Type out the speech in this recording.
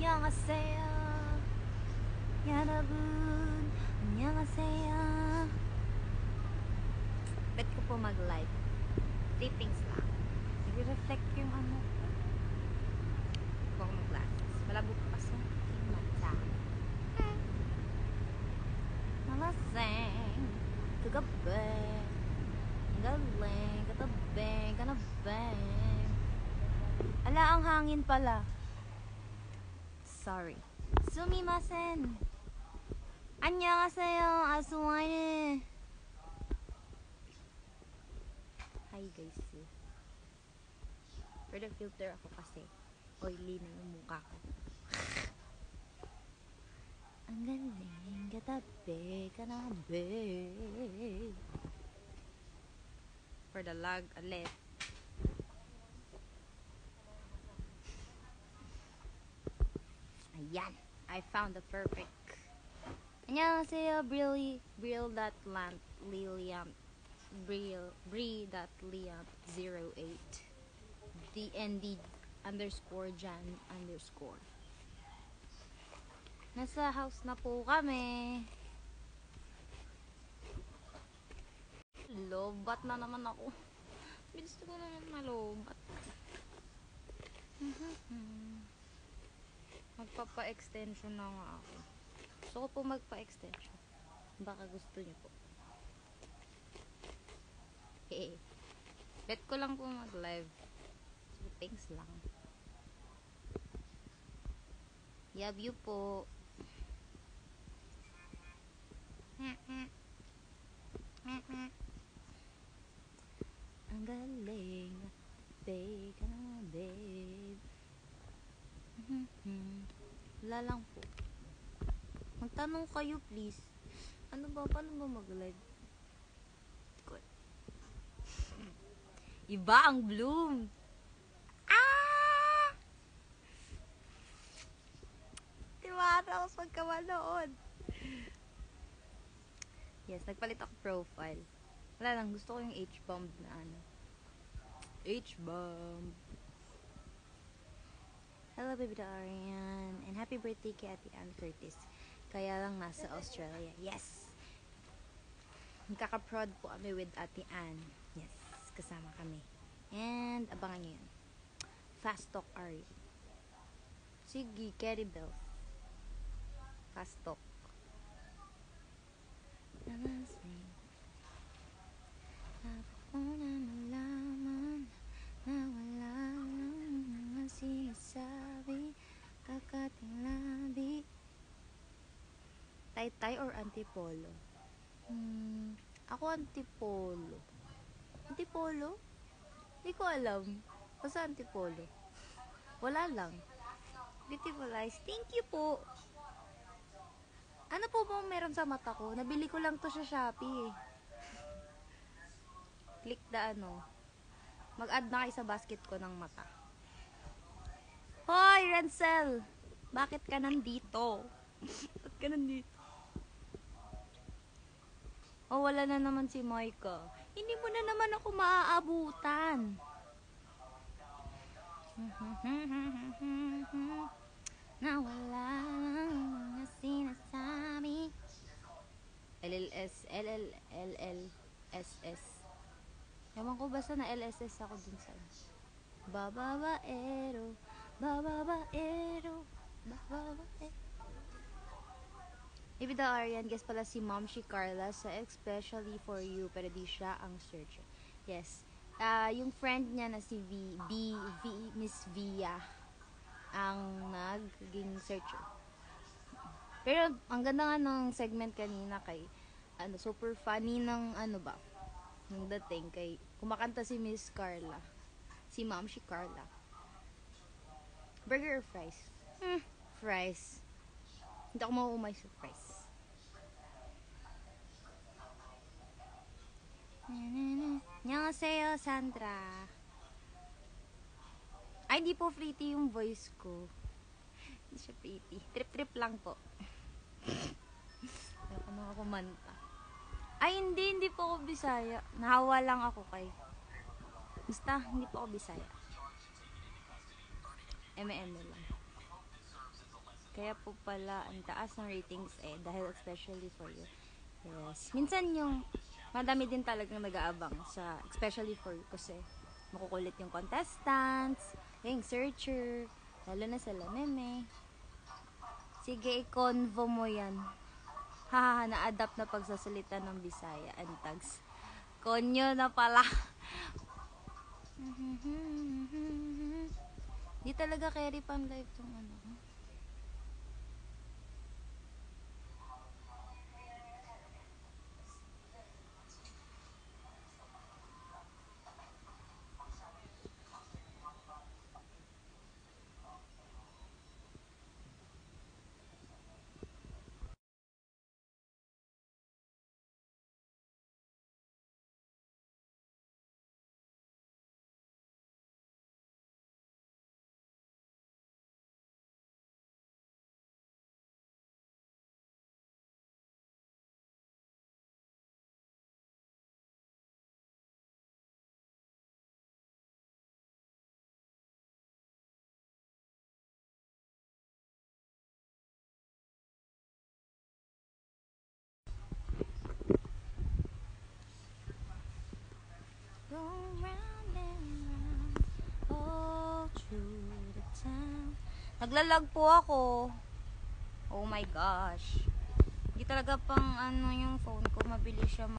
안녕하세요. 여러분, 안녕하세요. Bet ko po mag-live. 3 things lang. Nag-reflect yung ano. Huwag ako mag-glasses. Malabo ko kasi yung mata. Nalasing. Kagabi. Galing. Katabi. Kanabang. Ala, ang hangin pala. Sorry. Sumimasen. 안녕하세요. 아스와이네. Hi guys. Pero filter ako kasi oily na yung mukha ko. Ang galing. Katabi. Kanabi. For the lag ulit. Ayan. I found the perfect. 안녕하세요. Brill.lamp Liliam Bri.liamp08 DND _Jan _ Nasa house na po kami. Lobat na naman ako. Bilis ko naman malobat. Magpapa-extension na nga ako. Gusto ko po magpa-extension. Baka gusto niyo po. Bet ko lang po mag-live. So, thanks lang. Love you po. Ang galing. Babe ka na, babe. Wala lang po. Magtanong kayo please. Ano ba? Paano ba mag-live? Good. Iba ang bloom. Tiwara ako pagkamanood. Yes, nagpalit ako profile. Wala lang, gusto ko yung H-bomb na ano. H-bomb. Hello, baby Darian. And happy birthday kay Ate Ann Curtis. Kaya lang nasa Australia. Yes! Magkaka-prod po kami with Ate Ann. Yes, kasama kami. And abangan nyo yun. Fast Talk Ari. Sige, Kerry Bells. Fast Talk. Nalasing. Dapat ko na malaman na wala lang mga sinasabi, kakating labi. Tay-tay or antipolo? Ako antipolo. Antipolo? Hindi ko alam. Basta antipolo. Wala lang. Beautiful eyes. Thank you po. Ano po bang meron sa mata ko? Nabili ko lang to sa Shopee eh. Click the ano. Mag-add na kayo sa basket ko ng mata. Hoy, Rancel! Bakit ka nandito? Bakit ka nandito? Oh, wala na naman si Moika. Hindi mo na naman ako maaabutan. Na wala lang mga sinasabi. LLSS. Ewan ko basta na LSS ako dun sa bababaero. Ibig daw Arian, guess pala si Mom si Carla sa Especially For You, pero di siya ang searcher. Yes. Yung friend niya na si Miss Via ang naging searcher. Pero ang ganda nga ng segment kanina kay super funny ng nung dating kay kumakanta si Miss Carla. Si Ma'am si Carla. Burger or fries? Fries. Hindi ako mauumay sa fries. Annyeonghaseyo, Sandra. Ay, hindi po pretty yung voice ko. Hindi siya pretty. Trip-trip lang po. Ayoko mga kumanta. Ay, hindi po ako Bisaya. Nahawa lang ako kay. Basta, hindi po ako Bisaya. M lang. Kaya po pala, ang taas ng ratings dahil especially for you. Yes. Minsan yung, madami din talagang nag-aabang sa, especially for you, kasi makukulit yung contestants, yung searcher, lalo na sila meme. Sige, i-convo mo yan. Haha, na-adapt na pagsasalita ng Bisaya and tags. Konyo na pala. Di talaga carry pang live tong ano. Go round and round all through the town. Naglalag po ako. Oh my gosh. Hindi talaga pang ano yung phone ko, mabilis siya